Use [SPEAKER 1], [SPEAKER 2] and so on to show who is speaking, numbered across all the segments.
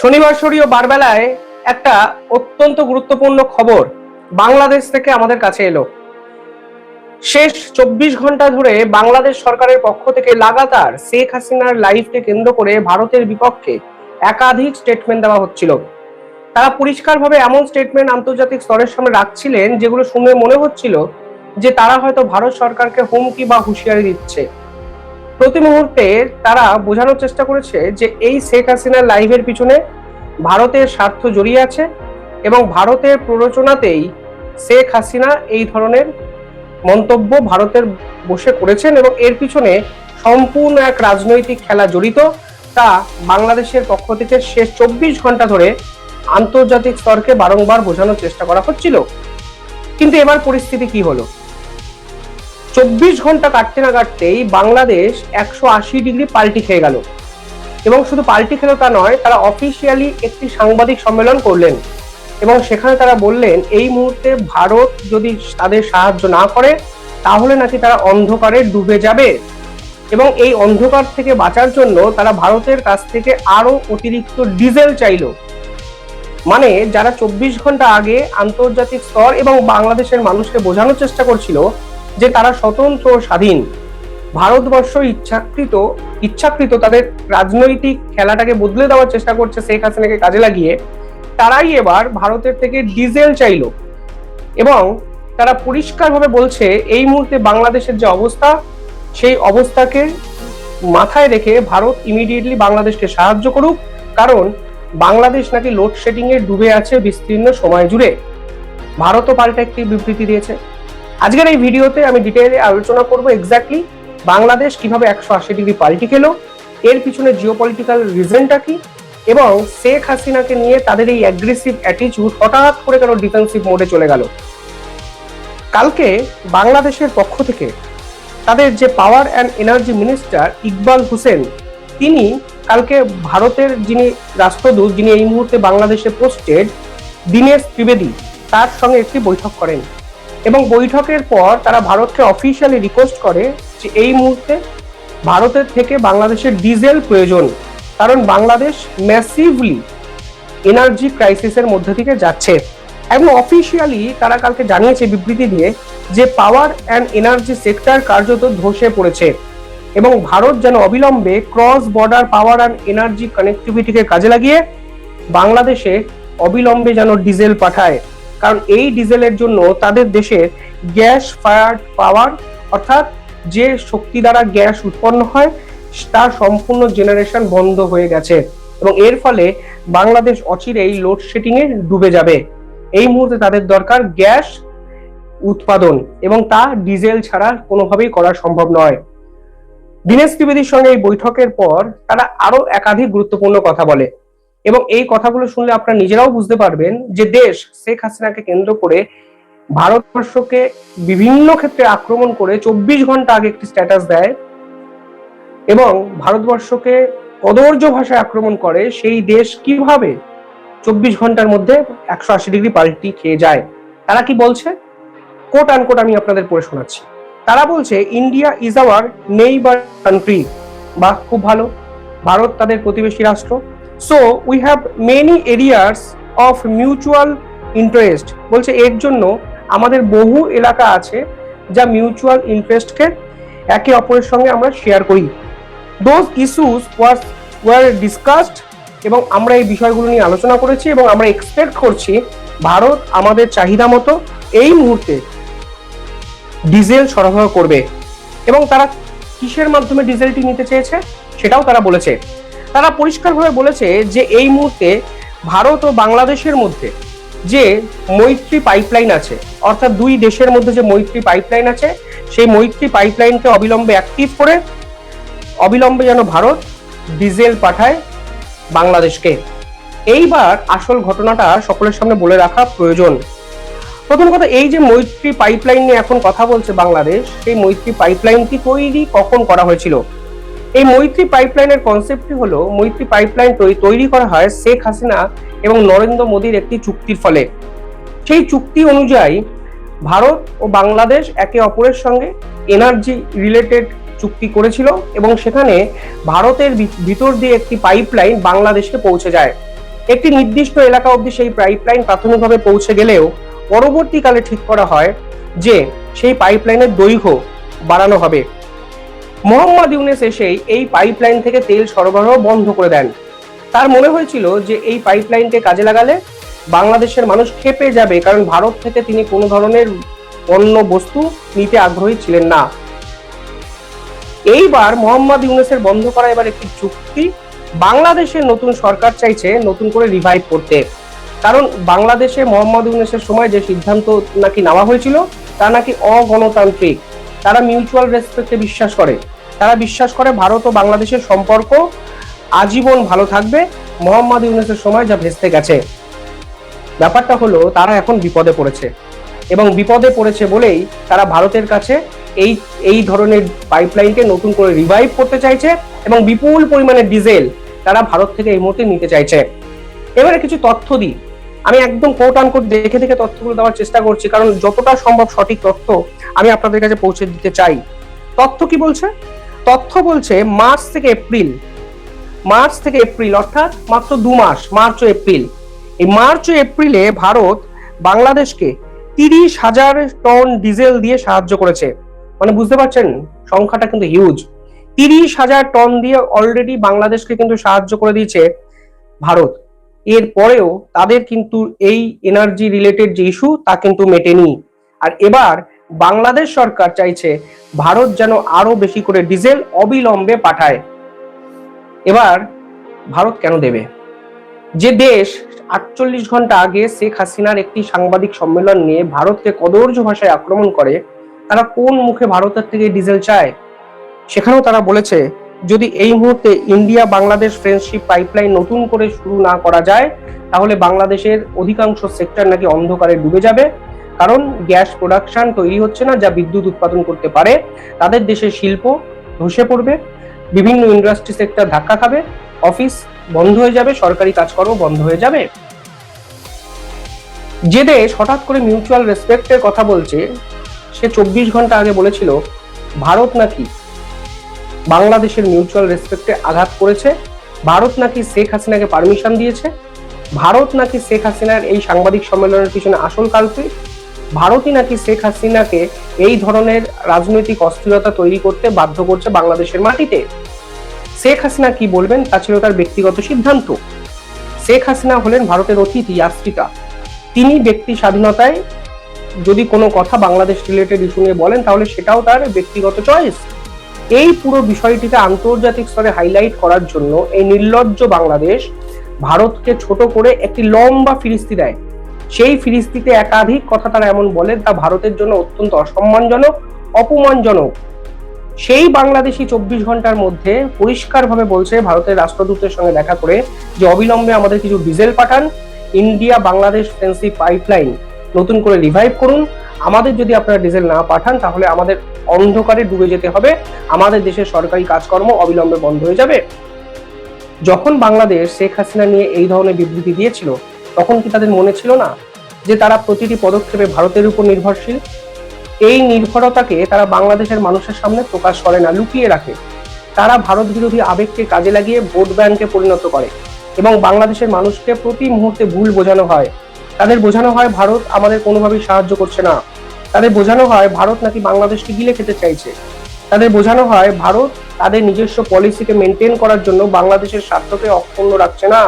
[SPEAKER 1] শনিবার বারবেলায় একটা অত্যন্ত গুরুত্বপূর্ণ খবর বাংলাদেশ থেকে আমাদের কাছে এলো। শেষ 24 ঘন্টা ধরে বাংলাদেশ সরকারের পক্ষ থেকে লাগাতার শেখ হাসিনার লাইফকে কেন্দ্র করে ভারতের বিপক্ষে একাধিক স্টেটমেন্ট দেওয়া হচ্ছিল। তারা পরিষ্কারভাবে এমন স্টেটমেন্ট আন্তর্জাতিক স্তরের সামনে রাখছিলেন যেগুলো শুনে মনে হচ্ছিল যে তারা হয়তো ভারত সরকারকে হুমকি বা হুঁশিয়ারি দিচ্ছে। প্রতি মুহূর্তে তারা বোঝানোর চেষ্টা করেছে যে এই শেখ হাসিনার লাইভের পিছনে ভারতের স্বার্থ জড়িয়ে আছে এবং ভারতের প্ররোচনাতেই শেখ হাসিনা এই ধরনের মন্তব্য ভারতের বসে করেছেন এবং এর পিছনে সম্পূর্ণ এক রাজনৈতিক খেলা জড়িত, তা বাংলাদেশের পক্ষ থেকে শেষ 24 ঘন্টা ধরে আন্তর্জাতিক স্তরকে বারংবার বোঝানোর চেষ্টা করা হচ্ছিল। কিন্তু এবার পরিস্থিতি কি হলো? 24 ঘন্টা কাটতে না কাটতেই বাংলাদেশ 180 ডিগ্রি পাল্টি খেয়ে গেল এবং শুধু পাল্টি খেলো তা নয়, তারা অফিসিয়ালি একটি সাংবাদিক সম্মেলন করলেন এবং সেখানে তারা বললেন এই মুহূর্তে ভারত যদি তাদের সাহায্য না করে তাহলে নাকি তারা অন্ধকারে ডুবে যাবে এবং এই অন্ধকার থেকে বাঁচার জন্য তারা ভারতের কাছ থেকে আরো অতিরিক্ত ডিজেল চাইলো। মানে যারা 24 ঘন্টা আগে আন্তর্জাতিক স্তর এবং বাংলাদেশের মানুষকে বোঝানোর চেষ্টা করছিল যে তারা স্বতন্ত্র স্বাধীন, ভারতবর্ষ ইচ্ছাকৃত তাদের রাজনৈতিক খেলাটাকে বদলে দেওয়ার চেষ্টা করছে শেখ হাসিনাকে কাজে লাগিয়ে, তারাই এবার ভারতের থেকে ডিজেল চাইলো এবং তারা পরিষ্কারভাবে বলছে এই মুহূর্তে বাংলাদেশের যে অবস্থা সেই অবস্থাকে মাথায় রেখে ভারত ইমিডিয়েটলি বাংলাদেশকে সাহায্য করুক, কারণ বাংলাদেশ নাকি লোডশেডিং এ ডুবে আছে বিস্তীর্ণ সময় জুড়ে। ভারতও পাল্টা একটি বিবৃতি দিয়েছে। আজকের এই ভিডিওতে আমি ডিটেইলে আলোচনা করব এক্স্যাক্টলি বাংলাদেশ কিভাবে 180 ডিগ্রি পাল্টি খেলো, এর পিছনে জিওপলিটিক্যাল রিজনটা কি এবং শেখ হাসিনাকে নিয়ে তাদের এই অ্যাগ্রেসিভ অ্যাটিটিউড হঠাৎ করে কেন ডিফেন্সিভ মোডে চলে গেল। কালকে বাংলাদেশের পক্ষ থেকে তাদের যে পাওয়ার and energy minister Iqbal Hossain, তিনি কালকে ভারতের যিনি রাষ্ট্রদূত, যিনি এই মুহূর্তে বাংলাদেশে পোস্টেড, দীনেশ ত্রিবেদী, তার সঙ্গে একটি বৈঠক করেন এবং বৈঠকের পর তারা ভারতকে অফিসিয়ালি রিকোয়েস্ট করে যে এই মুহূর্তে ভারতের থেকে বাংলাদেশের ডিজেল প্রয়োজন, কারণ বাংলাদেশ ম্যাসিভলি এনার্জি ক্রাইসিসের মধ্যে থেকে যাচ্ছে। এবং অফিসিয়ালি তারা কালকে জানিয়েছে বিবৃতি দিয়ে যে পাওয়ার অ্যান্ড এনার্জি সেক্টর কার্যত ধসে পড়েছে এবং ভারত যেন অবিলম্বে cross border power and energy কানেক্টিভিটিকে কাজে লাগিয়ে বাংলাদেশে অবিলম্বে যেন ডিজেল পাঠায়, কারণ এই ডিজেলের জন্য তাদের দেশের গ্যাস ফায়ার্ড পাওয়ার অর্থাৎ যে শক্তি দ্বারা গ্যাস উৎপন্ন হয় তার সম্পূর্ণ জেনারেশন বন্ধ হয়ে গেছে এবং এর ফলে বাংলাদেশ অচিরেই লোডশেডিং এ ডুবে যাবে। এই মুহূর্তে তাদের দরকার গ্যাস উৎপাদন এবং তা ডিজেল ছাড়া কোনোভাবেই করা সম্ভব নয়। দীনেশ ত্রিবেদীর সঙ্গে এই বৈঠকের পর তারা আরো একাধিক গুরুত্বপূর্ণ কথা বলে এবং এই কথাগুলো শুনলে আপনারা নিজেরাও বুঝতে পারবেন যে দেশ শেখ হাসিনাকে কেন্দ্র করে ভারতবর্ষকে বিভিন্ন ক্ষেত্রে আক্রমণ করে 24 ঘন্টা আগে একটি স্ট্যাটাস দেয় এবং ভারতবর্ষকে কদর্য ভাষায় আক্রমণ করে, সেই দেশ কিভাবে 24 ঘন্টার মধ্যে 180 ডিগ্রি পাল্টি খেয়ে যায়। তারা কি বলছে, কোট আনকোট আমি আপনাদের পড়ে শোনাচ্ছি। তারা বলছে India is our neighbour country, বা খুব ভালো, ভারত তাদের প্রতিবেশী রাষ্ট্র। So we have many areas of mutual interest, বলছে এর জন্য আমাদের বহু এলাকা আছে যা মিউচুয়াল ইন্টারেস্টকে একে অপরের সঙ্গে আমরা শেয়ার করি। দোজ ইস্যুস ওয়ার ডিসকাসড, এবং আমরা এই বিষয়গুলো নিয়ে আলোচনা করেছি এবং আমরা এক্সপেক্ট করছি ভারত আমাদের চাহিদা মতো এই মুহূর্তে ডিজেল সরবরাহ করবে। এবং তারা কিসের মাধ্যমে ডিজেলটি নিতে চেয়েছে সেটাও তারা বলেছে। তারা পরিষ্কারভাবে বলেছে যে এই মুহূর্তে ভারত ও বাংলাদেশের মধ্যে যে মৈত্রী পাইপলাইন আছে, অর্থাৎ দুই দেশের মধ্যে যে মৈত্রী পাইপলাইন আছে, সেই মৈত্রী পাইপলাইনকে অবিলম্বে অ্যাক্টিভ করে অবিলম্বে যেন ভারত ডিজেল পাঠায় বাংলাদেশকে। এইবার আসল ঘটনাটা সকলের সামনে বলে রাখা প্রয়োজন। প্রথম কথা, এই যে মৈত্রী পাইপলাইন নিয়ে এখন কথা বলছে বাংলাদেশ, সেই মৈত্রী পাইপলাইনটি তৈরি কখন করা হয়েছিল? এই মৈত্রী পাইপলাইনের কনসেপ্টটি হলো, মৈত্রী পাইপলাইন তৈরি করা হয় শেখ হাসিনা এবং নরেন্দ্র মোদীর একটি চুক্তির ফলে। সেই চুক্তি অনুযায়ী ভারত ও বাংলাদেশ একে অপরের সঙ্গে এনার্জি রিলেটেড চুক্তি করেছিল এবং সেখানে ভারতের ভিতর দিয়ে একটি পাইপলাইন বাংলাদেশে পৌঁছে যায় একটি নির্দিষ্ট এলাকা অবধি সেই পাইপলাইন প্রাথমিকভাবে পৌঁছে গেলেও পরবর্তীকালে ঠিক করা হয় যে সেই পাইপলাইনের দৈর্ঘ্য বাড়ানো হবে। মোহাম্মদ ইউনূস এসেই এই পাইপলাইন থেকে তেল সরবরাহ বন্ধ করে দেন। তার মনে হয়েছিল যে এই পাইপলাইনকে কাজে লাগালে বাংলাদেশের মানুষ ক্ষেপে যাবে, কারণ ভারত থেকে তিনি কোনো ধরনের পণ্য বস্তু নিতে আগ্রহী ছিলেন না। এইবার মোহাম্মদ ইউনূসের বন্ধ করা এবার একটি চুক্তি বাংলাদেশের নতুন সরকার চাইছে নতুন করে রিভাইভ করতে। কারণ বাংলাদেশে মোহাম্মদ ইউনূসের সময় যে সিদ্ধান্ত নাকি নেওয়া হয়েছিল তা নাকি অগণতান্ত্রিক। তারা মিউচুয়াল রেসপেক্টে বিশ্বাস করে, তারা বিশ্বাস করে ভারত ও বাংলাদেশের সম্পর্ক আজীবন ভালো থাকবে। মোহাম্মদ ইউনূসের সময় যা ভেস্তে গেছে, ব্যাপারটা হলো তারা এখন বিপদে পড়েছে, এবং বিপদে পড়েছে বলেই তারা ভারতের কাছে এই ধরনের পাইপলাইনকে নতুন করে রিভাইভ করতে চাইছে এবং বিপুল পরিমাণে ডিজেল তারা ভারত থেকে এই মুহূর্তে নিতে চাইছে। এবারে কিছু তথ্য দিই, আমি একদম কোট আনকোট দেখে দেখে তথ্যগুলো দেওয়ার চেষ্টা করছি, কারণ যতটা সম্ভব সঠিক তথ্য আমি আপনাদের কাছে পৌঁছে দিতে চাই। তথ্য কি বলছে? তথ্য বলছে মার্চ থেকে এপ্রিল অর্থাৎ মাত্র 2 মাস, মার্চ ও এপ্রিল, এই মার্চ ও এপ্রিলে ভারত বাংলাদেশকে 30,000 টন ডিজেল দিয়ে সাহায্য করেছে। মানে বুঝতে পারছেন সংখ্যাটা কিন্তু হিউজ। 30,000 টন দিয়ে অলরেডি বাংলাদেশকে কিন্তু সাহায্য করে দিয়েছে ভারত। এর পরেও তাদের কিন্তু এই এনার্জি রিলেটেড যে ইস্যু তা কিন্তু মেটেনি। আর এবার বাংলাদেশ সরকার চাইছে ভারত যেন আরো বেশি করে ডিজেল অবিলম্বে পাঠায়। এবার ভারত কেন দেবে? যে দেশ 48 ঘন্টা আগে শেখ হাসিনার একটি সাংবাদিক সম্মেলন নিয়ে ভারতকে কদর্য ভাষায় আক্রমণ করে, তারা কোন মুখে ভারতের থেকে ডিজেল চায়? সেখানেও তারা বলেছে যদি এই মুহূর্তে ইন্ডিয়া বাংলাদেশ ফ্রেন্ডশিপ পাইপলাইন নতুন করে শুরু না করা যায় তাহলে বাংলাদেশের অধিকাংশ সেক্টর নাকি অন্ধকারে ডুবে যাবে, কারণ গ্যাস প্রোডাকশন তৈরি হচ্ছে না যা বিদ্যুৎ উৎপাদন করতে পারে। তাদের দেশের শিল্প ধসে পড়বে, বিভিন্ন ইন্ডাস্ট্রি সেক্টর ধাক্কা খাবে, অফিস বন্ধ হয়ে যাবে, সরকারি কাজকর্ম বন্ধ হয়ে যাবে। যে দেশ হঠাৎ করে মিউচুয়াল রেসপেক্টের কথা বলছে, সে 24 ঘন্টা আগে বলেছিল ভারত নাকি বাংলাদেশের মিউচুয়াল রেসপেক্টে আঘাত করেছে, ভারত নাকি শেখ হাসিনাকে পারমিশন দিয়েছে, ভারত নাকি শেখ হাসিনার এই সাংবাদিক সম্মেলনের পিছনে আসল কালপ্রিট, ভারতই নাকি শেখ হাসিনাকে এই ধরনের রাজনৈতিক অস্থিরতা তৈরি করতে বাধ্য করছে বাংলাদেশের মাটিতে। শেখ হাসিনা কি বলবেন তা ছিল তার ব্যক্তিগত সিদ্ধান্ত। শেখ হাসিনা হলেন ভারতের অতিথি আশ্রিতা, তিনি ব্যক্তি স্বাধীনতায় যদি কোনো কথা বাংলাদেশ রিলেটেড ইস্যু নিয়ে বলেন তাহলে সেটাও তার ব্যক্তিগত চয়েস। এই পুরো বিষয়টিকে আন্তর্জাতিক স্তরে হাইলাইট করার জন্য এই নির্লজ্জ বাংলাদেশ ভারতকে ছোট করে একটি লম্বা ফিরিস্তি দেয়। সেই ফিরিস্তিতে একাধিক কথা তারা এমন বলে তা ভারতের জন্য অত্যন্ত অসম্মানজনক, অপমানজনক। সেই বাংলাদেশি 24 ঘন্টার মধ্যে পরিষ্কারভাবে বলছে ভারতের রাষ্ট্রদূতের সঙ্গে দেখা করে যে অবিলম্বে আমাদের কিছু ডিজেল পাঠান, ইন্ডিয়া বাংলাদেশ ফ্রেন্ডশিপ পাইপলাইন নতুন করে রিভাইভ করুন। আমাদের যদি আপনারা ডিজেল না পাঠান তাহলে আমাদের অন্ধকারে ডুবে যেতে হবে, আমাদের দেশের সরকারি কাজকর্ম অবিলম্বে বন্ধ হয়ে যাবে। যখন বাংলাদেশ শেখ হাসিনা নিয়ে এই ধরনের বিবৃতি দিয়েছিল তখন কি তাদের মনে ছিল না যে তারা প্রতিটি পদক্ষেপে ভারতের উপর নির্ভরশীল? এই নির্ভরতাকে তারা বাংলাদেশের মানুষের সামনে প্রকাশ করে না, লুকিয়ে রাখে। তারা ভারত বিরোধী আবেগকে কাজে লাগিয়ে ভোট ব্যাংকে পরিণত করে এবং বাংলাদেশের মানুষকে প্রতি মুহূর্তে ভুল বোঝানো হয়। তাদের বোঝানো হয় ভারত আমাদের কোনোভাবেই সাহায্য করছে না, তাদের বোঝানো হয় ভারত নাকি বাংলাদেশকে গিলে খেতে চাইছে, তাদের বোঝানো হয় ভারত তাদের নিজস্ব পলিসিকে মেনটেন করার জন্য বাংলাদেশের স্বার্থকে অক্ষুণ্ণ রাখছে না।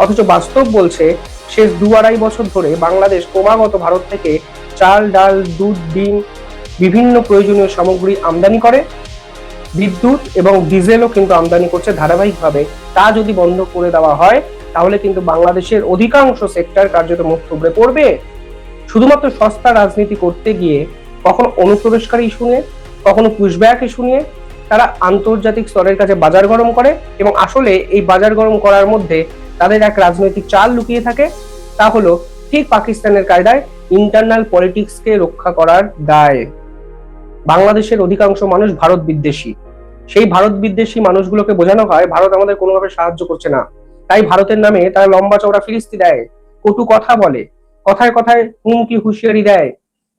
[SPEAKER 1] অথচ বাস্তব বলছে শেষ 2-2.5 বছর ধরে বাংলাদেশ ক্রমাগত ভারত থেকে চাল, ডাল, দুধ, ডিম, বিভিন্ন প্রয়োজনীয় সামগ্রী আমদানি করে, বিদ্যুৎ এবং ডিজেলও কিন্তু আমদানি করছে ধারাবাহিকভাবে। তা যদি বন্ধ করে দেওয়া হয় তাহলে কিন্তু বাংলাদেশের অধিকাংশ সেক্টর কার্যত মুখ থুবড়ে পড়বে। শুধুমাত্র সস্তা রাজনীতি করতে গিয়ে কখনো অনুপ্রবেশকারী ইস্যু নিয়ে, কখনো পুশব্যাক ইস্যু নিয়ে তারা আন্তর্জাতিক স্তরের কাছে বাজার গরম করে, এবং আসলে এই বাজার গরম করার মধ্যে তাদের এক রাজনৈতিক চাল লুকিয়ে থাকে। তা হলো ঠিক পাকিস্তানের কায়দায় ইন্টারনাল পলিটিক্সকে রক্ষা করার দায়। বাংলাদেশের অধিকাংশ মানুষ ভারত বিদ্বেষী, সেই ভারত বিদ্বেষী মানুষগুলোকে বোঝানো হয় ভারত আমাদের কোনোভাবে সাহায্য করছে না, তাই ভারতের নামে তারা লম্বা চওড়া ফিরিস্তি দেয়, কটু কথা বলে, কথায় কথায় হুমকি হুঁশিয়ারি দেয়।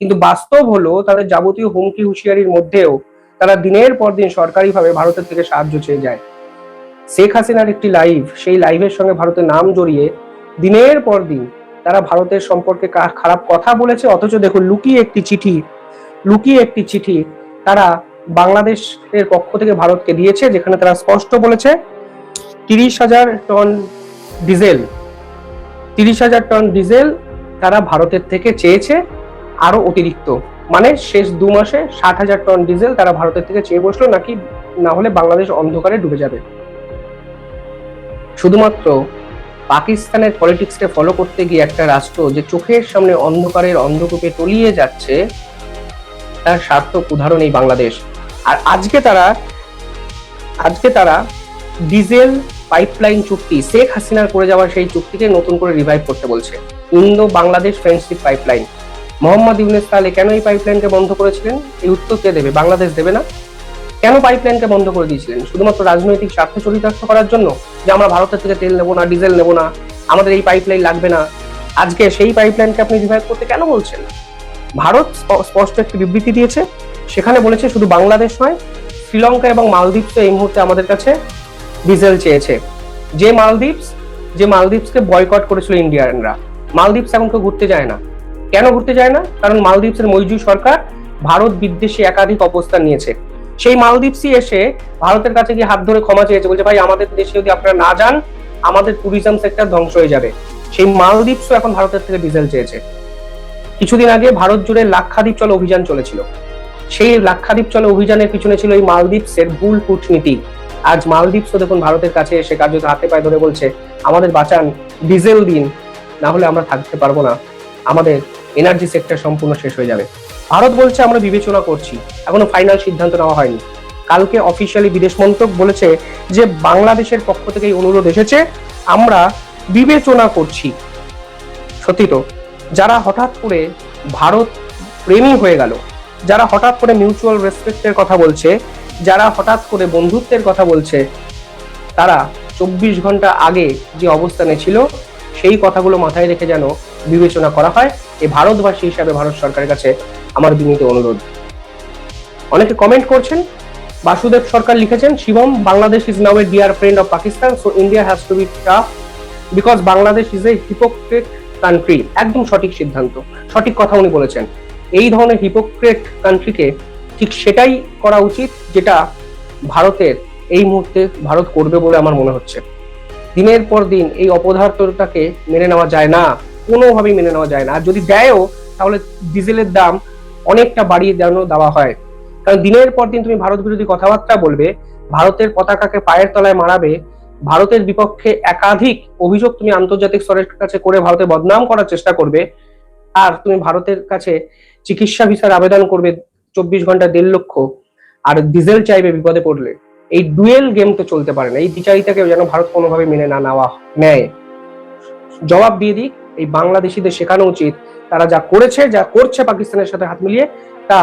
[SPEAKER 1] কিন্তু বাস্তব হলো তাদের যাবতীয় হুমকি হুঁশিয়ারির মধ্যেও তারা দিনের পর দিন সরকারিভাবে ভারতের থেকে সাহায্য চেয়ে যায়। শেখ হাসিনার একটি লাইভ, সেই লাইভের সঙ্গে ভারতের নাম জড়িয়ে দিনের পর দিন তারা ভারতের সম্পর্কে খারাপ কথা বলেছে, অথচ দেখুন লুকিয়ে একটি চিঠি তারা বাংলাদেশের পক্ষ থেকে ভারতকে দিয়েছে, যেখানে তারা স্পষ্ট বলেছে 30,000 টন ডিজেল তারা ভারতের থেকে চেয়েছে আরো অতিরিক্ত, মানে শেষ 2 মাসে 60,000 টন ডিজেল তারা ভারতের থেকে চেয়ে বসলো, নাকি না হলে বাংলাদেশ অন্ধকারে ডুবে যাবে। শুধুমাত্র পাকিস্তানের পলিটিক্সকে ফলো করতে গিয়ে একটা রাষ্ট্র যে চোখের সামনে অন্ধকারের অন্ধকূপে তলিয়ে যাচ্ছে, তার সার্থক উদাহরণ এই বাংলাদেশ। আর আজকে তারা ডিজেল পাইপলাইন চুক্তি, শেখ হাসিনার করে যাওয়া সেই চুক্তিকে নতুন করে রিভাইভ করতে বলছে। Indo Bangladesh friendship pipeline, Mohammad Yunus তাহলে কেন এই পাইপলাইনকে বন্ধ করেছিলেন? এই উত্তর কে দেবে? বাংলাদেশ দেবে না? কেন পাইপলাইনকে বন্ধ করে দিয়েছিলেন? শুধুমাত্র রাজনৈতিক স্বার্থ চরিতার্থ করার জন্য, যে আমরা ভারতের থেকে তেল নেবো না, ডিজেল নেবো না, আমাদের এই পাইপলাইন লাগবে না। আজকে সেই পাইপলাইনকে আপনি রিভাইভ করতে কেন বলছেন? ভারত স্পষ্ট একটি বিবৃতি দিয়েছে, সেখানে বলেছে শুধু বাংলাদেশ নয়, শ্রীলঙ্কা এবং মালদ্বীপ এই মুহূর্তে আমাদের কাছে ডিজেল চেয়েছে। যে মালদ্বীপসকে বয়কট করেছিল ইন্ডিয়ানরা, মালদ্বীপস এখন কেউ ঘুরতে যায় না। কেন ঘুরতে যায় না? কারণ মালদ্বীপসের মৈজু সরকার ভারত বিদ্বেষী একাধিক অবস্থান নিয়েছে। সেই মালদ্বীপসই এসে ভারতের কাছে গিয়ে হাত ধরে ক্ষমা চেয়েছে, বলছে ভাই আমাদের দেশে যদি আপনারা না যান আমাদের ট্যুরিজম সেক্টর ধ্বংস হয়ে যাবে। সেই মালদ্বীপসও এখন ভারতের থেকে ডিজেল চেয়েছে। কিছুদিন আগে ভারত জুড়ে লাক্ষাদ্বীপ চলো অভিযান চলেছিল, সেই লাক্ষাদ্বীপ চলো অভিযানের পিছনে ছিল এই মালদ্বীপসের ভুল কূটনীতি। আজ মালদ্বীপসও দেখুন ভারতের কাছে এসে কার্যত হাতে পায়ে ধরে বলছে আমাদের বাঁচান, ডিজেল দিন, না হলে আমরা থাকতে পারবো না, আমাদের এনার্জি সেক্টর সম্পূর্ণ শেষ হয়ে যাবে। ভারত বলছে আমরা বিবেচনা করছি, এখনো ফাইনাল সিদ্ধান্ত নেওয়া হয়নি। কালকে অফিসিয়ালি বিদেশ মন্ত্রক বলেছে যে বাংলাদেশের পক্ষ থেকে এই অনুরোধ এসেছে, আমরা বিবেচনা করছি। সত্যি তো, যারা হঠাৎ করে ভারত প্রেমী হয়ে গেল, যারা হঠাৎ করে মিউচুয়াল রেসপেক্টের কথা বলছে, যারা হঠাৎ করে বন্ধুত্বের কথা বলছে, তারা 24 ঘন্টা আগে যে অবস্থানে ছিল সেই কথাগুলো মাথায় রেখে যেন বিবেচনা করা হয়, এই ভারতবাসী হিসাবে ভারত সরকারের কাছে আমার বিনীত অনুরোধ। অনেকে কমেন্ট করছেন, বাসুদেব সরকার লিখেছেন, Shivam, Bangladesh is now a dear friend of Pakistan, so India has to B tough because Bangladesh is a hypocrite country. একদম সঠিক সিদ্ধান্ত, সঠিক কথা উনি বলেছেন। এই ধরনের হিপোক্রেট কান্ট্রিকে ঠিক সেটাই করা উচিত যেটা ভারতের এই মুহূর্তে ভারত করবে বলে আমার মনে হচ্ছে। দিনের পর দিন এই অপদার্থটাকে মেনে নেওয়া যায় না, কোনোভাবেই মেনে নেওয়া যায় না। আর যদি দেয়ও তাহলে ডিজেলের দাম অনেকটা বাড়িয়ে যেন দেওয়া হয়, কারণ দিনের পর দিন তুমি ভারত বিরোধী কথাবার্তা বলবে, ভারতের পতাকাকে পায়ের তলায় মারাবে, ভারতের বিপক্ষে একাধিক অভিযোগ তুমি আন্তর্জাতিক স্তরের কাছে করে ভারতের বদনাম করার চেষ্টা করবে, আর তুমি ভারতের কাছে চিকিৎসা ভিসার আবেদন করবে 24 ঘন্টা 1.5 লক্ষ, আর ডিজেল চাইবে বিপদে পড়লে। এই ডুয়েল গেম তো চলতে পারে না। এই দ্বিচারিতাকে যেন ভারত কোনোভাবে মেনে না নেয়, জবাব দিয়ে দিক। এই বাংলাদেশিদের শেখানো উচিত, তারা যা করেছে, যা করছে পাকিস্তানের সাথে হাত মিলিয়ে, তা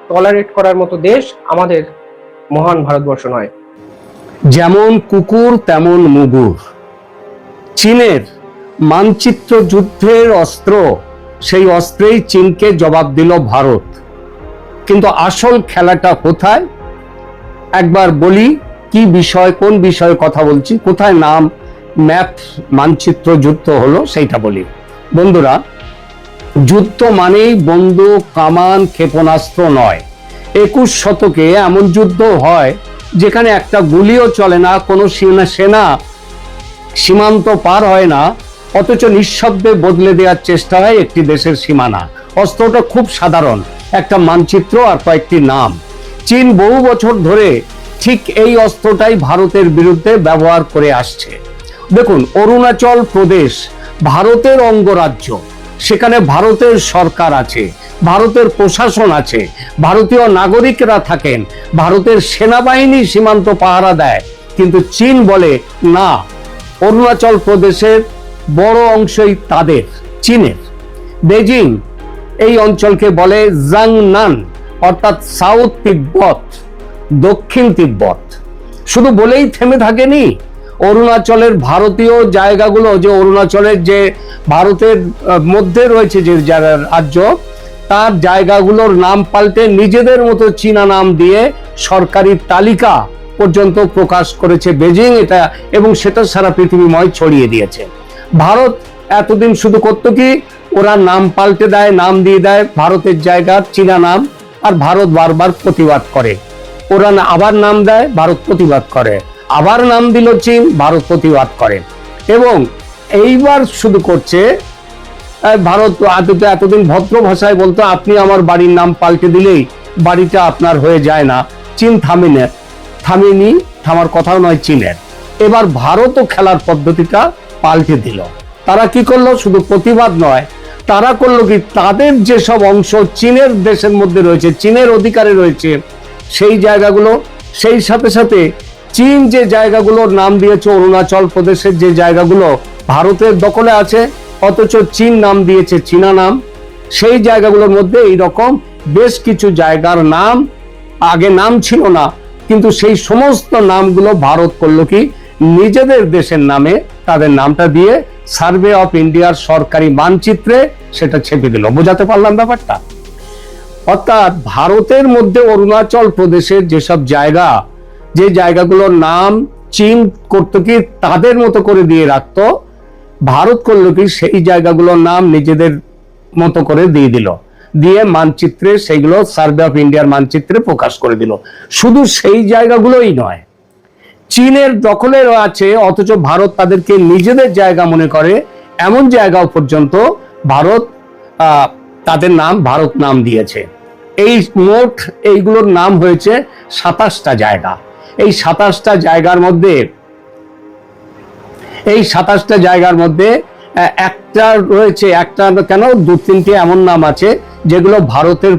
[SPEAKER 1] টলারেট করার মতো দেশ আমাদের মহান ভারতবর্ষ নয়।
[SPEAKER 2] যেমন কুকুর তেমন মুগুর। চীনের মানচিত্র যুদ্ধের অস্ত্র, সেই অস্ত্রেই চীনকে জবাব দিল ভারত। কিন্তু আসল খেলাটা কোথায়? একবার বলি কি বিষয়, কোন বিষয়ে কথা বলছি, কোথায় নাম ম্যাপ মানচিত্র যুদ্ধ হলো সেইটা বলি। বন্ধুরা, যুদ্ধ মানেই বন্দুক, কামান, ক্ষেপণাস্ত্র নয়। 21 শতকে এমন যুদ্ধ হয় যেখানে একটা গুলিও চলে না, কোনো সেনা সীমান্ত পার হয় না, অথচ নিঃশব্দে বদলে দেওয়ার চেষ্টা হয় একটি দেশের সীমানা। অস্ত্রটা খুব সাধারণ, একটা মানচিত্র আর কয়েকটি নাম। চীন বহু বছর ধরে ঠিক এই অস্ত্রটাই ভারতের বিরুদ্ধে ব্যবহার করে আসছে। দেখুন, অরুণাচল প্রদেশ ভারতের অঙ্গরাজ্য, সেখানে ভারতের সরকার আছে, ভারতের প্রশাসন আছে, ভারতীয় নাগরিকরা থাকেন, ভারতের সেনাবাহিনী সীমান্ত পাহারা দেয়। কিন্তু চীন বলে না, অরুণাচল প্রদেশের বড় অংশই তাদের, চীনের। বেজিং এই অঞ্চলকে বলে জাংনান, অর্থাৎ সাউথ তিব্বত, দক্ষিণ তিব্বত। শুধু বলেই থেমে থাকেনি, অরুণাচলের ভারতীয় জায়গাগুলো, যে অরুণাচলের যে ভারতের মধ্যে রয়েছে যে যারা রাজ্য, তার জায়গাগুলোর নাম পাল্টে নিজেদের মতো চীনা নাম দিয়ে সরকারি তালিকা পর্যন্ত প্রকাশ করেছে বেজিং এটা, এবং সেটা সারা পৃথিবীময় ছড়িয়ে দিয়েছে। ভারত এতদিন শুধু করতো কি, ওরা নাম পাল্টে দেয়, নাম দিয়ে দেয় ভারতের জায়গার চীনা নাম, আর ভারত বারবার প্রতিবাদ করে। ওরা আবার নাম দেয়, ভারত প্রতিবাদ করে, আবার নাম দিল চীন, ভারত প্রতিবাদ করে। এবং এইবার শুধু করছে, ভারত এতদিন ভদ্র ভাষায় বলতো আপনি আমার বাড়ির নাম পাল্টে দিলেই বাড়িটা আপনার হয়ে যায় না, চীন থামেনি, থামার কথাও নয় চীনের। এবার ভারতও খেলার পদ্ধতিটা পাল্টে দিল। তারা কি করলো, শুধু প্রতিবাদ নয়, তারা করলো কি, তাদের যেসব অংশ চীনের দেশের মধ্যে রয়েছে, চীনের অধিকারে রয়েছে, সেই জায়গাগুলো, সেই সাথে সাথে চীন যে জায়গাগুলোর নাম দিয়েছে, অরুণাচল প্রদেশের যে জায়গাগুলো ভারতের দখলে আছে, অথচ চীন নাম দিয়েছে চীনা নাম, সেই জায়গাগুলোর মধ্যে এইরকম বেশ কিছু জায়গার নাম আগে নাম ছিল না, কিন্তু সেই সমস্ত নামগুলো ভারত করলো কি, নিজেদের দেশের নামে তাদের নামটা দিয়ে সার্ভে অফ ইন্ডিয়ার সরকারি মানচিত্রে সেটা ছেপে দিল। বোঝাতে পারলাম ব্যাপারটা? অর্থাৎ ভারতের মধ্যে অরুণাচল প্রদেশের যেসব জায়গা, যে জায়গাগুলোর নাম চীন করতো কি তাদের মতো করে দিয়ে রাখতো, ভারত করলো কি সেই জায়গাগুলোর নাম নিজেদের মতো করে দিয়ে দিল, দিয়ে মানচিত্রে সেইগুলো সার্ভে অফ ইন্ডিয়ার মানচিত্রে প্রকাশ করে দিল। শুধু সেই জায়গাগুলোই নয়, চীনের দখলে আছে অথচ ভারত তাদেরকে নিজেদের জায়গা মনে করে, এমন জায়গাও পর্যন্ত ভারত তাদের নাম ভারত নাম দিয়েছে। এই মোট এইগুলোর নাম হয়েছে 27টা জায়গা। এই 27টা জায়গার মধ্যে একটা রয়েছে, একটা কেন 2-3টে এমন নাম আছে যেগুলো ভারতের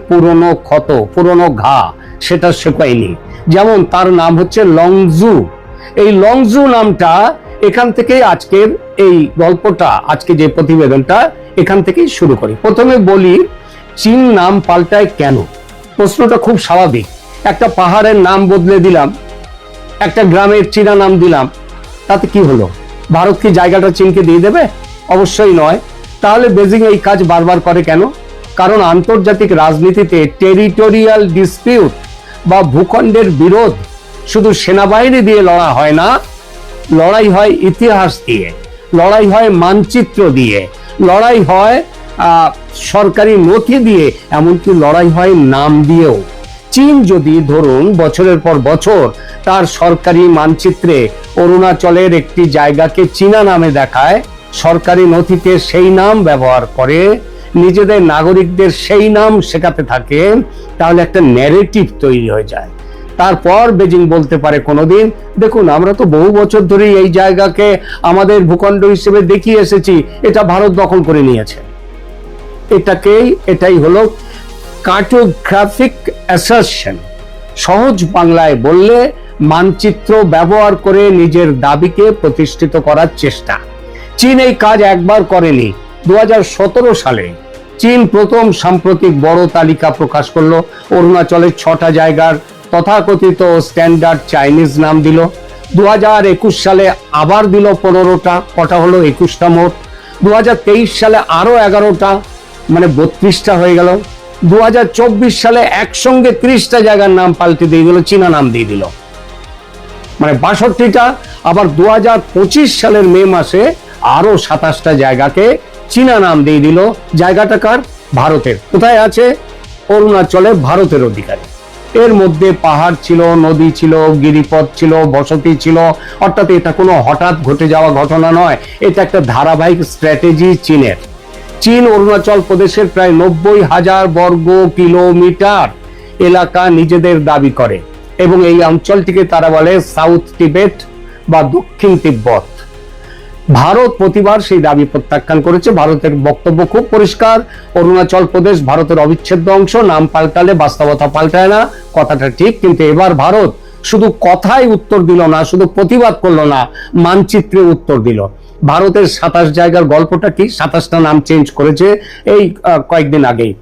[SPEAKER 2] পুরনো ঘা, সেটা শুকায়নি। যেমন তার নাম হচ্ছে লংজু। এই লংজু নামটা এখান থেকেই আজকের এই গল্পটা, আজকে যে প্রতিবেদনটা এখান থেকেই শুরু করি। প্রথমে বলি চীন নাম পাল্টায় কেন। প্রশ্নটা খুব স্বাভাবিক। একটা পাহাড়ের নাম বদলে দিলাম, একটা গ্রামের চীনা নাম দিলাম, তাতে কি হলো? ভারত কি জায়গাটা চীনকে দিয়ে দেবে? অবশ্যই নয়। তাহলে বেজিং এই কাজ বারবার করে কেন? কারণ আন্তর্জাতিক রাজনীতিতে টেরিটোরিয়াল ডিসপিউট বা ভূখণ্ডের বিরোধ শুধু সেনাবাহিনী দিয়ে লড়া হয় না, লড়াই হয় ইতিহাস দিয়ে, লড়াই হয় মানচিত্র দিয়ে, লড়াই হয় সরকারি নথি দিয়ে, এমনকি লড়াই হয় নাম দিয়েও। চীন যদি ধরুন বছরের পর বছর তার সরকারি মানচিত্রে অরুণাচলের একটি জায়গাকে চীনা নামে দেখায়, সরকারি নথিতে সেই নাম ব্যবহার করে, নিজেদের নাগরিকদের সেই নাম শেখাতে থাকে, তাহলে একটা ন্যারেটিভ তৈরি হয়ে যায়। তারপর বেজিং বলতে পারে কোনোদিন, দেখুন আমরা তো বহু বছর ধরেই এই জায়গাকে আমাদের ভূখণ্ড হিসেবে দেখিয়ে এসেছি, এটা ভারত দখল করে নিয়েছে। এটাই হলো কার্টোগ্রাফিক অ্যাসারশন। সহজ বাংলায় বললে মানচিত্র ব্যবহার করে নিজের দাবিকে প্রতিষ্ঠিত করার চেষ্টা। চীন এই কাজ একবার করেনি। 2017 সালে চীন প্রথম সাম্প্রতিক বড় তালিকা প্রকাশ করলো। অরুণাচলের 6টা জায়গার তথাকথিত স্ট্যান্ডার্ড চাইনিজ নাম দিল। 2021 সালে আবার দিল 15টা, কটা হলো 21টা মোট। 2023 সালে আরো 11টা, মানে 32টা হয়ে গেল। 2024 সালে একসঙ্গে 30টা জায়গার নাম পাল্টে দিয়ে দিল, চীনা নাম দিয়ে দিল, মানে 62টা। আবার 2025 সালের মে মাসে আরো 27টা জায়গাকে চীনা নাম দিয়ে দিল। জায়গাটা কার? ভারতের। কোথায় আছে? অরুণাচলে, ভারতের অধিকারে। এর মধ্যে পাহাড় ছিল, নদী ছিল, গিরিপথ ছিল, বসতি ছিল। অর্থাৎ এটা কোনো হঠাৎ ঘটে যাওয়া ঘটনা নয়, এটা একটা ধারাবাহিক স্ট্র্যাটেজি চীনের। চীন অরুণাচল প্রদেশের প্রায় 90,000 বর্গ কিলোমিটার এলাকা নিজেদের দাবি করে, এবং এই অঞ্চলটিকে তারা বলে সাউথ টিবেট বা দক্ষিণ তিব্বত। ভারত প্রতিবার সেই দাবি প্রত্যাখ্যান করেছে। ভারতের বক্তব্য খুব পরিষ্কার, অরুণাচল প্রদেশ ভারতের অবিচ্ছেদ্য অংশ, নাম পাল্টালে বাস্তবতা পাল্টায় না, কথাটা ঠিক। কিন্তু এবার ভারত শুধু কথায় উত্তর দিল না, শুধু প্রতিবাদ করলো না, মানচিত্রে উত্তর দিল। ভারতের 27 জায়গার গল্পটা কি? 27টা নাম চেঞ্জ করেছে এই কয়েকদিন আগেই।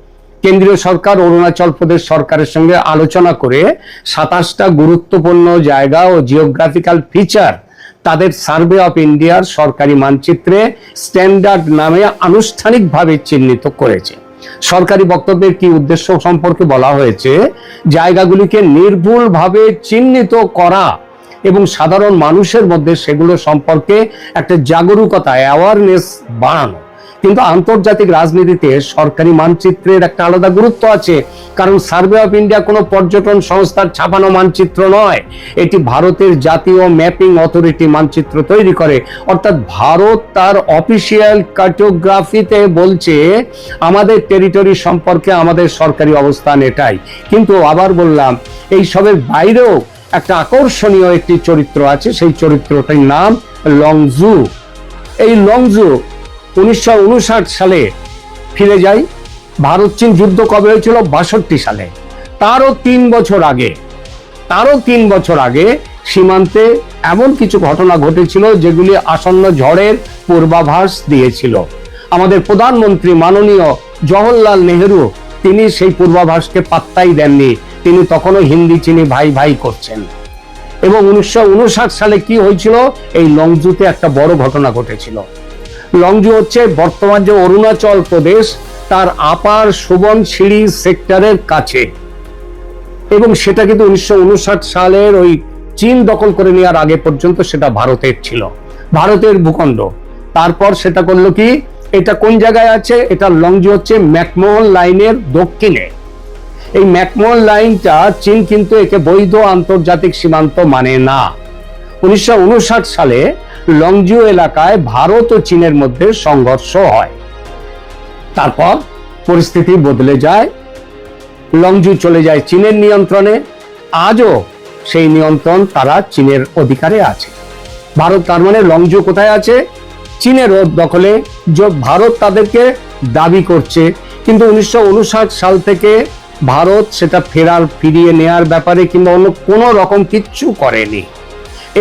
[SPEAKER 2] কেন্দ্রীয় সরকার অরুণাচল প্রদেশ সরকারের সঙ্গে আলোচনা করে 27টা গুরুত্বপূর্ণ জায়গা ও জিওগ্রাফিক্যাল ফিচার তাদের সার্ভে অফ ইন্ডিয়ার সরকারি মানচিত্রে স্ট্যান্ডার্ড নামে আনুষ্ঠানিকভাবে চিহ্নিত করেছে। সরকারি বক্তব্যের কি উদ্দেশ্য সম্পর্কে বলা হয়েছে, জায়গাগুলিকে নির্ভুলভাবে চিহ্নিত করা এবং সাধারণ মানুষের মধ্যে সেগুলো সম্পর্কে একটা জাগরুকতা, অ্যাওয়ারনেস বাড়ানো। কিন্তু আন্তর্জাতিক রাজনীতিতে সরকারি মানচিত্রের একটা আলাদা গুরুত্ব আছে, কারণ সার্ভে অফ ইন্ডিয়া কোনো পর্যটন সংস্থার ছাপানো মানচিত্র নয়, এটি ভারতের জাতীয় ম্যাপিং অথরিটি মানচিত্র তৈরি করে। অর্থাৎ ভারত তার অফিসিয়াল কার্টোগ্রাফিতে বলছে আমাদের টেরিটরি সম্পর্কে আমাদের সরকারি অবস্থান এটাই। কিন্তু আবার বললাম, এই সবের বাইরেও একটা আকর্ষণীয় একটি চরিত্র আছে, সেই চরিত্রটির নাম লংজু। এই লংজু 1959 সালে ফিরে যায়। ভারত চীন যুদ্ধ কবে হয়েছিল? 62 সালে। তারও 3 বছর আগে সীমান্তে এমন কিছু ঘটনা ঘটেছিল যেগুলি আসন্ন ঝড়ের পূর্বাভাস দিয়েছিল। আমাদের প্রধানমন্ত্রী মাননীয় জওহরলাল নেহেরু তিনি সেই পূর্বাভাসকে পাত্তাই দেননি, তিনি তখনও হিন্দি চীনি ভাই ভাই করছেন। এবং 1959 সালে কি হয়েছিল? এই লংজুতে একটা বড় ঘটনা ঘটেছিল। লংজু হচ্ছে বর্তমান যে অরুণাচল প্রদেশ, তার আপার সুবনশিরি সেক্টরের কাছে, এবং সেটা কিন্তু 1959 সালের ওই চীন দখল করে নেওয়ার আগে পর্যন্ত সেটা ভারতের ছিল, ভারতের ভূখণ্ড। তারপর সেটা করলো কি, এটা কোন জায়গায় আছে? এটা লংজু হচ্ছে ম্যাকমোহন লাইনের দক্ষিণে। এই ম্যাকমোহন লাইনটা চীন কিন্তু একে বৈধ আন্তর্জাতিক সীমান্ত মানে না। 1959 সালে লংজু এলাকায় ভারত ও চীনের মধ্যে সংঘর্ষ হয়। তারপর পরিস্থিতি বদলে যায়, লংজু চলে যায় চীনের নিয়ন্ত্রণে। আজও সেই নিয়ন্ত্রণ তারা চীনের অধিকারে আছে। ভারত, তার মানে লংজু কোথায় আছে? চীনের দখলে। ভারত তাদেরকে দাবি করছে, কিন্তু 1959 সাল থেকে ভারত সেটা ফিরিয়ে নেয়ার ব্যাপারে কিংবা অন্য কোনো রকম কিচ্ছু করেনি।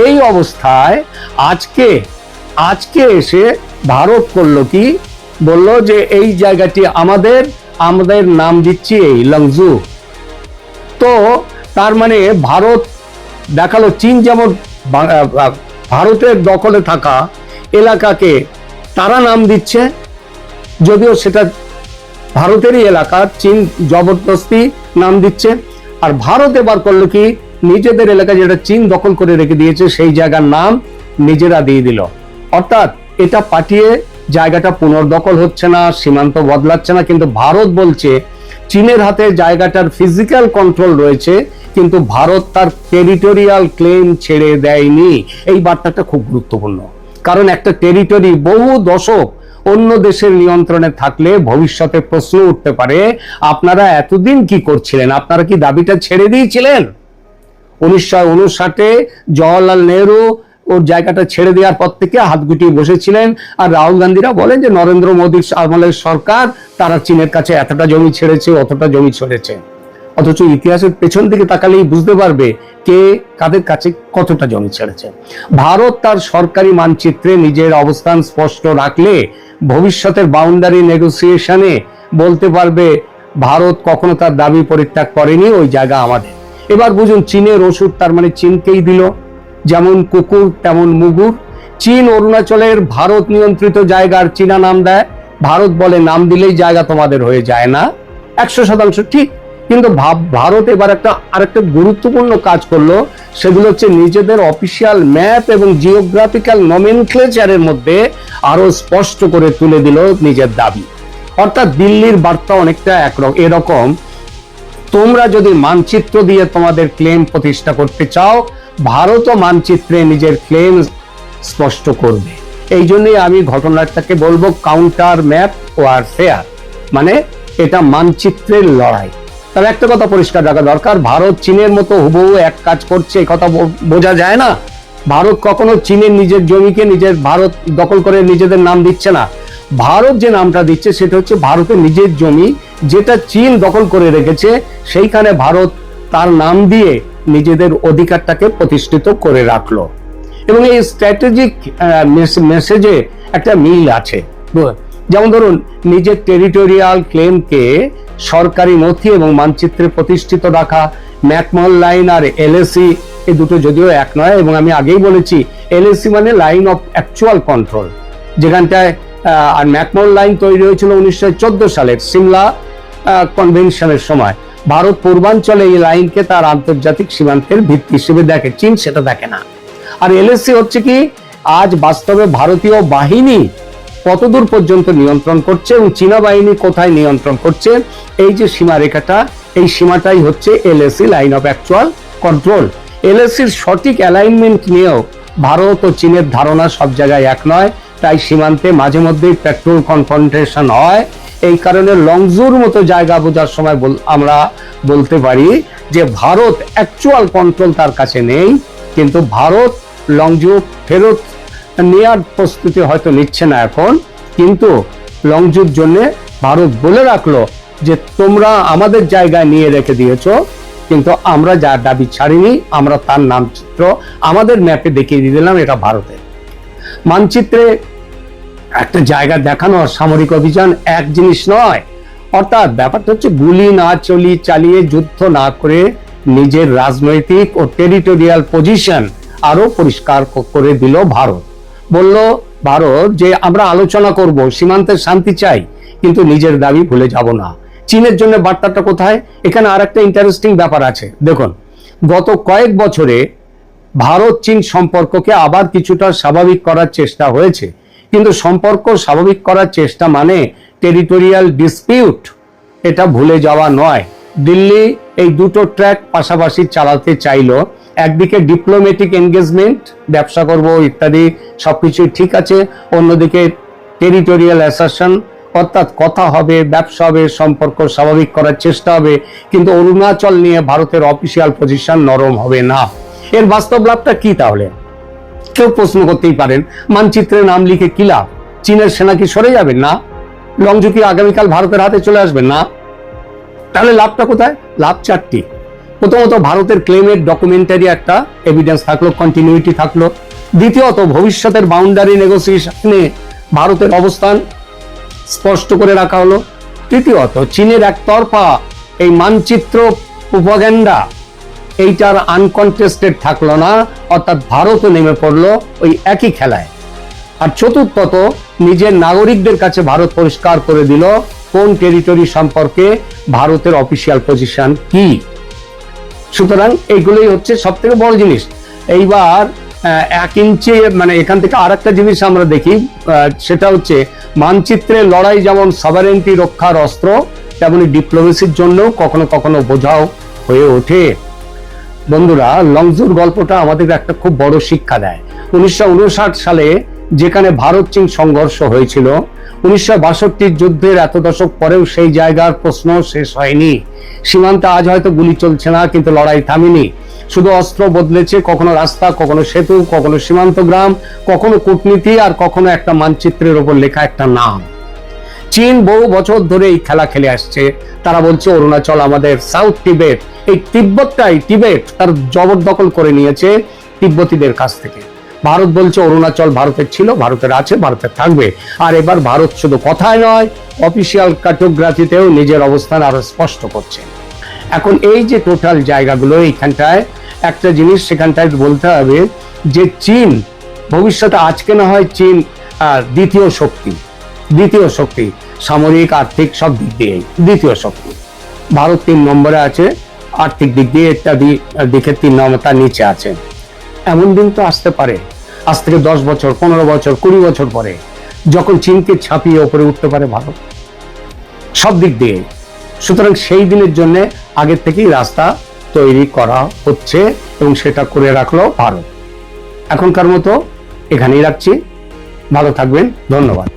[SPEAKER 2] এই অবস্থায় আজকে এসে ভারত করলো কি, বলল যে এই জায়গাটি আমাদের নাম দিচ্ছি এই লংজু। তো তার মানে ভারত দেখালো চীন যেমন ভারতের দখলে থাকা এলাকাকে তারা নাম দিচ্ছে, যদিও সেটা ভারতেরই এলাকা, চীন জবরদস্তি নাম দিচ্ছে। আর ভারত এবার করলো কি, নিজেদের এলাকা যেটা চীন দখল করে রেখে দিয়েছে সেই জায়গার নাম নিজেরা দিয়ে দিল। অর্থাৎ এটা পাঠিয়ে জায়গাটা পুনর্দখল হচ্ছে না, সীমান্ত বদলাচ্ছে না, কিন্তু ভারত বলছে চীনের হাতে জায়গাটার ফিজিক্যাল কন্ট্রোল রয়েছে, কিন্তু ভারত তার টেরিটোরিয়াল ক্লেম ছেড়ে দেয়নি। এই বার্তাটা খুব গুরুত্বপূর্ণ, কারণ একটা টেরিটরি বহু দশক অন্য দেশের নিয়ন্ত্রণে থাকলে ভবিষ্যতে প্রশ্ন উঠতে পারে, আপনারা এতদিন কি করছিলেন? আপনারা কি দাবিটা ছেড়ে দিয়েছিলেন? 1959 জওহরলাল নেহরু ওর জায়গাটা ছেড়ে দেওয়ার পর থেকে হাত গুটিয়ে বসেছিলেন, আর রাহুল গান্ধীরা বলেন যে নরেন্দ্র মোদীর আমলের সরকার তারা চীনের কাছে এতটা জমি ছেড়েছে, অতটা জমি ছেড়েছে। অথচ ইতিহাসের পেছন দিকে তাকালেই বুঝতে পারবে কে কাদের কাছে কতটা জমি ছেড়েছে। ভারত তার সরকারি মানচিত্রে নিজের অবস্থান স্পষ্ট রাখলে ভবিষ্যতের বাউন্ডারি নেগোসিয়েশনে বলতে পারবে ভারত কখনো তার দাবি পরিত্যাগ করেনি, ওই জায়গা আমাদের। এবার বুঝুন, চীনের ওষুধ তার মানে চীনকেই দিল। যেমন কুকুর তেমন মুগুর। চীন অরুণাচলের ভারত নিয়ন্ত্রিত জায়গার চীনা নাম দেয়, ভারত বলে নাম দিলেই জায়গা তোমাদের হয়ে যায় না। 100% ঠিক। কিন্তু ভারত এবার আরেকটা গুরুত্বপূর্ণ কাজ করলো, সেগুলো হচ্ছে নিজেদের অফিসিয়াল ম্যাপ এবং জিওগ্রাফিক্যাল নমেনক্লেচারের মধ্যে আরো স্পষ্ট করে তুলে দিল নিজের দাবি। অর্থাৎ দিল্লির বার্তা অনেকটা এরকম, তোমরা যদি মানচিত্র দিয়ে তোমাদের ক্লেম প্রতিষ্ঠা করতে চাও, ভারতও মানচিত্রে নিজের ক্লেম স্পষ্ট করবে। এই জন্যই আমি ঘটনাটাকে বলবো কাউন্টার ম্যাপ ওয়ারফেয়ার, মানে এটা মানচিত্রের লড়াই। তবে একটা কথা পরিষ্কার রাখা দরকার, ভারত চীনের মতো হুবহু এক কাজ করছে এই কথা বোঝা যায় না। ভারত কখনো চীনের নিজের জমিকে ভারত দখল করে নিজেদের নাম দিচ্ছে না। ভারত যে নামটা দিচ্ছে সেটা হচ্ছে ভারতের নিজের জমি, যেটা চীন দখল করে রেখেছে, সেইখানে ভারত তার নাম দিয়ে নিজেদের অধিকারটাকে প্রতিষ্ঠিত করে রাখলো। এবং এই স্ট্র্যাটেজিক মেসেজে একটা মিল আছে। যেমন ধরুন, নিজের টেরিটোরিয়াল ক্লেমকে সরকারি নথি এবং মানচিত্রে প্রতিষ্ঠিত রাখা। ম্যাকমোহন লাইন আর এলএসি এই দুটো যদিও এক নয়, এবং আমি আগেই বলেছি এলএসি মানে লাইন অফ অ্যাকচুয়াল কন্ট্রোল, যেখানটায় আর ম্যাকমোহন লাইন তৈরি হয়েছিল 1914 সালের সিমলা কনভেনশনের সময়। ভারত পূর্বাঞ্চলে এই লাইনকে তার আন্তর্জাতিক সীমান্তের ভিত্তি হিসেবে দেখে, চীন সেটা দেখে না। আর এলএসি হচ্ছে কি, আজ বাস্তবে ভারতীয় বাহিনী কতদূর পর্যন্ত নিয়ন্ত্রণ করছে এবং চীনা বাহিনী কোথায় নিয়ন্ত্রণ করছে, এই যে সীমারেখাটা, এই সীমাটাই হচ্ছে LAC, line of actual control. এলএসির সঠিক অ্যালাইনমেন্ট নিয়েও ভারত ও চীনের ধারণা সব জায়গায় এক নয়, তাই সীমান্তে মাঝে মধ্যেই পেট্রোল কনফ্রন্টেশন হয়। এই কারণে লংজুর মতো জায়গা বোঝার সময় আমরা বলতে পারি যে ভারত অ্যাকচুয়াল কন্ট্রোল তার কাছে নেই, কিন্তু ভারত লংজু ফেরত নেওয়ার প্রস্তুতি হয়তো নিচ্ছে না এখন, কিন্তু লংজুর জন্য ভারত বলে রাখলো যে তোমরা আমাদের জায়গায় নিয়ে রেখে দিয়েছো, কিন্তু আমরা যার দাবি ছাড়িনি, আমরা তার নামচিত্র আমাদের ম্যাপে দেখিয়ে দিয়ে দিলাম এটা ভারতের। মানচিত্রে একটা জায়গা দেখানো সামরিক অভিযান এক জিনিস নয়, অর্থাৎ ব্যাপারটা হচ্ছে গুলি না চালিয়ে যুদ্ধ না করে নিজের রাজনৈতিক ও টেরিটোরিয়াল পজিশন আরো পরিষ্কার করে দিল ভারত। বলল ভারত যে আমরা আলোচনা করব, সীমান্তের শান্তি চাই, কিন্তু নিজের দাবি ভুলে যাব না। চীনের জন্য বার্তাটা কোথায়? এখানে আর একটা ইন্টারেস্টিং ব্যাপার আছে। দেখুন, গত কয়েক বছরে ভারত চীন সম্পর্ককে আবার কিছুটা স্বাভাবিক করার চেষ্টা হয়েছে, কিন্তু সম্পর্ক স্বাভাবিক করার চেষ্টা মানে টেরিটোরিয়াল ডিসপিউট, এটা ভুলে যাওয়া নয়। দিল্লি এই দুটো ট্র্যাক পাশাপাশি চালাতে চাইলো। একদিকে ডিপ্লোম্যাটিক এনগেজমেন্ট, ব্যবসা করব ইত্যাদি সবকিছু ঠিক আছে, অন্যদিকে টেরিটোরিয়াল অ্যাসারশন, অর্থাৎ কথা হবে, ব্যবসা হবে, সম্পর্ক স্বাভাবিক করার চেষ্টা হবে, কিন্তু অরুণাচল নিয়ে ভারতের অফিসিয়াল পজিশন নরম হবে না। এর বাস্তব লাভটা কি তাহলে? কেউ প্রশ্ন করতেই পারেন, মানচিত্রে নাম লিখে কি লাভ? চীনের সেনা কি সরে যাবে? না। লংজু কি আগামীকাল ভারতের হাতে চলে আসবে? না। তাহলে লাভটা কোথায়? লাভ চারটি। প্রথমত, ভারতের ক্লেমের ডকুমেন্টারি একটা এভিডেন্স থাকলো, কন্টিনিউটি থাকলো। দ্বিতীয়ত, ভবিষ্যতের বাউন্ডারি নেগোসিয়েশনে ভারতের অবস্থান স্পষ্ট করে রাখা হলো। তৃতীয়ত, চীনের একতরফা এই মানচিত্র প্রোপাগান্ডা, এইটার আনকনটেস্টেড থাকলো না, অর্থাৎ ভারতও নেমে পড়লো ওই একই খেলায়। আর চতুর্থত, নিজের নাগরিকদের কাছে ভারত পরিষ্কার করে দিল কোন টেরিটরি সম্পর্কে ভারতের অফিসিয়াল পজিশন কি। সুতরাং এইগুলোই হচ্ছে সব থেকে বড় জিনিস। এইবার 1 ইঞ্চি মানে এখান থেকে আর একটা জিনিস আমরা দেখি, সেটা হচ্ছে মানচিত্রে লড়াই যেমন সভারেন্টি রক্ষার অস্ত্র, তেমনি ডিপ্লোমেসির জন্য কখনো কখনো বোঝাও হয়ে ওঠে। বন্ধুরা, লংজুর গল্পটা আমাদের একটা খুব বড় শিক্ষা দেয়। 1959 সালে যেখানে ভারত চীন সংঘর্ষ হয়েছিল, 1962 যুদ্ধের এত দশক পরেও সেই জায়গার প্রশ্ন শেষ হয়নি। সীমান্তে আজ হয়তো গুলি চলছে না, কিন্তু লড়াই থামেনি। শুধু অস্ত্র বদলেছে, কখনো রাস্তা, কখনো সেতু, কখনো সীমান্ত গ্রাম, কখনো কূটনীতি, আর কখনো একটা মানচিত্রের ওপর লেখা একটা নাম। চীন বহু বছর ধরে এই খেলা খেলে আসছে। তারা বলছে অরুণাচল আমাদের, সাউথ টিবেট, এই টিবেট তার জবরদখল করে নিয়েছে তিব্বতীদের কাছ থেকে। ভারত বলছে অরুণাচল ভারতের ছিল, ভারতের আছে, ভারতের থাকবে। আর এবার ভারত শুধু কথায় নয়, অফিসিয়াল কার্টোগ্রাফিতেও নিজের অবস্থান আরো স্পষ্ট করছে। এখন এই যে টোটাল জায়গাগুলো, এইখানটায় একটা জিনিস সেখানটায় বলতে হবে যে চীন ভবিষ্যতে, আজকে না হয় চীন দ্বিতীয় শক্তি, সামরিক, আর্থিক সব দিক দিয়ে দ্বিতীয় শক্তি। ভারত 3 নম্বরে আছে, আর্থিক দিক দিয়ে ইত্যাদি দিকে 3 নম্বর, তার নিচে আছে। এমন দিন তো আসতে পারে, আজ থেকে 10 বছর, 15 বছর, 20 বছর পরে, যখন চীনকে ছাপিয়ে ওপরে উঠতে পারে ভারত সব দিক দিয়ে। সুতরাং সেই দিনের জন্য আগের থেকেই রাস্তা তৈরি করা হচ্ছে এবং সেটা করে রাখলো ভারত। এখনকার মতো এখানেই রাখছি। ভালো থাকবেন, ধন্যবাদ।